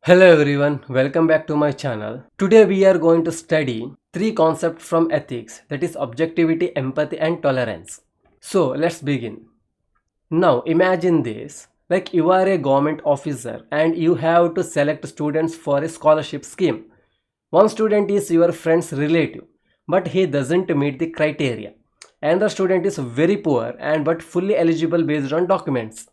Hello everyone, welcome back to my channel. Today we are going to study three concepts from ethics, that is objectivity, empathy and tolerance. So let's begin. Now imagine this, like you are a government officer and you have to select students for a scholarship scheme. One student is your friend's relative, but he doesn't meet the criteria. Another student is very poor and but fully eligible based on documents.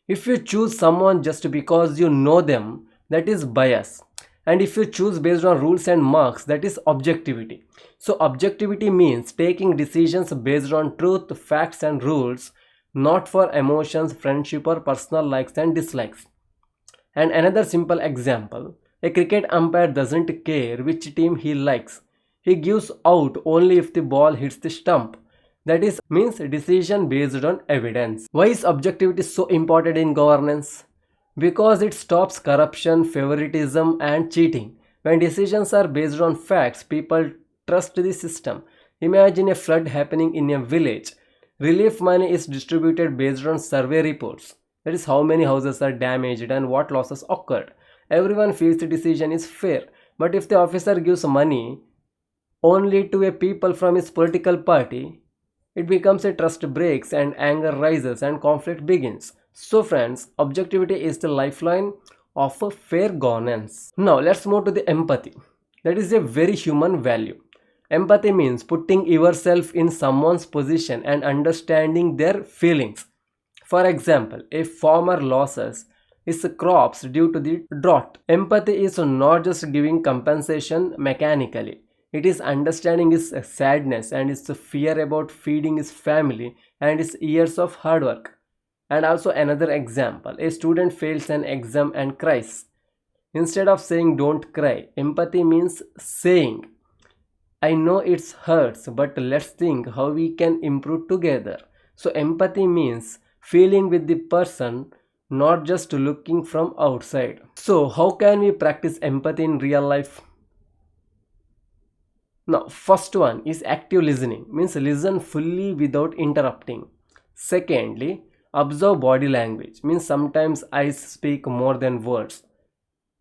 If you choose someone just because you know them, that is bias. And if you choose based on rules and marks, that is objectivity. So, objectivity means taking decisions based on truth, facts, and rules, not for emotions, friendship, or personal likes and dislikes. And another simple example, a cricket umpire doesn't care which team he likes. He gives out only if the ball hits the stump. That is means decision based on evidence. Why is objectivity so important in governance? Because it stops corruption, favoritism and cheating. When decisions are based on facts, people trust the system. Imagine a flood happening in a village. Relief money is distributed based on survey reports. That is how many houses are damaged and what losses occurred. Everyone feels the decision is fair. But if the officer gives money only to a people from his political party, it becomes a trust breaks and anger rises and conflict begins. So friends, objectivity is the lifeline of a fair governance. Now let's move to the empathy. That is a very human value. Empathy means putting yourself in someone's position and understanding their feelings. For example, if farmer loses his crops due to the drought, empathy is not just giving compensation mechanically. It is understanding his sadness and his fear about feeding his family and his years of hard work. And also another example, a student fails an exam and cries. Instead of saying don't cry, empathy means saying, I know it hurts, but let's think how we can improve together. So empathy means feeling with the person, not just looking from outside. So how can we practice empathy in real life? Now, first one is active listening, means listen fully without interrupting. Secondly, observe body language, means sometimes eyes speak more than words.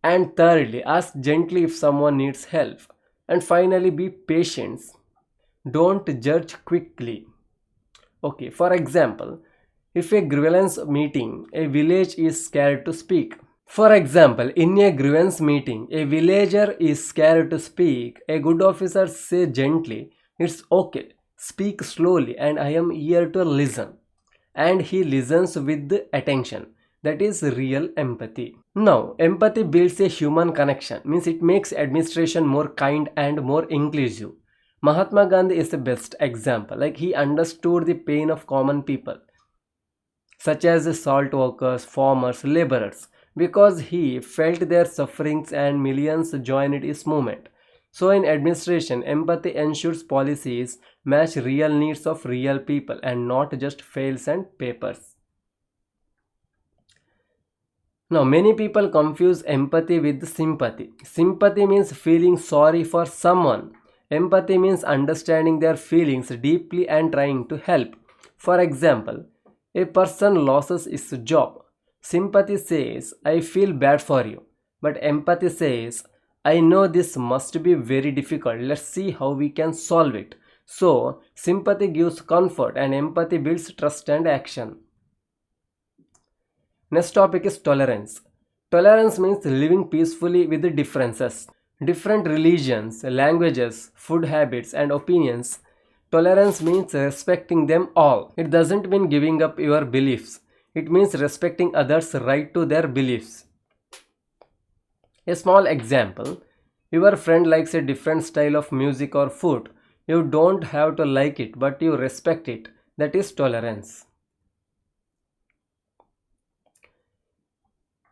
And thirdly, ask gently if someone needs help. And finally, be patient. Don't judge quickly. Okay, for example, if a grievance meeting, a village is scared to speak. For example, in a grievance meeting, a villager is scared to speak. A good officer say gently, it's okay, speak slowly and I am here to listen. And he listens with attention. That is real empathy. Now, empathy builds a human connection, means it makes administration more kind and more inclusive. Mahatma Gandhi is the best example, like he understood the pain of common people, such as the salt workers, farmers, laborers, because he felt their sufferings and millions joined his movement. So, in administration, empathy ensures policies match real needs of real people and not just files and papers. Now, many people confuse empathy with sympathy. Sympathy means feeling sorry for someone. Empathy means understanding their feelings deeply and trying to help. For example, a person loses his job. Sympathy says, I feel bad for you. But empathy says, I know this must be very difficult. Let's see how we can solve it. So, sympathy gives comfort and empathy builds trust and action. Next topic is tolerance. Tolerance means living peacefully with the differences. Different religions, languages, food habits, and opinions. Tolerance means respecting them all. It doesn't mean giving up your beliefs. It means respecting others' right to their beliefs. A small example, your friend likes a different style of music or food. You don't have to like it, but you respect it. That is tolerance.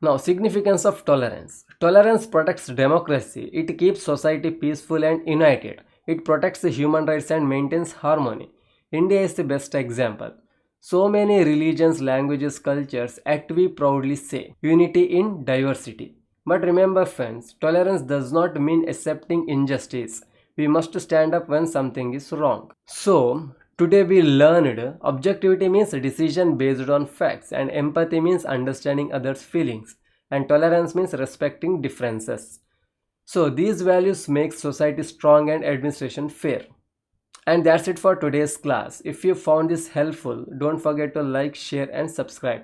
Now, significance of tolerance. Tolerance protects democracy. It keeps society peaceful and united. It protects the human rights and maintains harmony. India is the best example. So many religions, languages, cultures, yet we proudly say unity in diversity. But remember friends, tolerance does not mean accepting injustice. We must stand up when something is wrong. So, today we learned objectivity means decision based on facts and empathy means understanding others' feelings. and tolerance means respecting differences. So these values make society strong and administration fair. And that's it for today's class. If you found this helpful, don't forget to like, share and subscribe.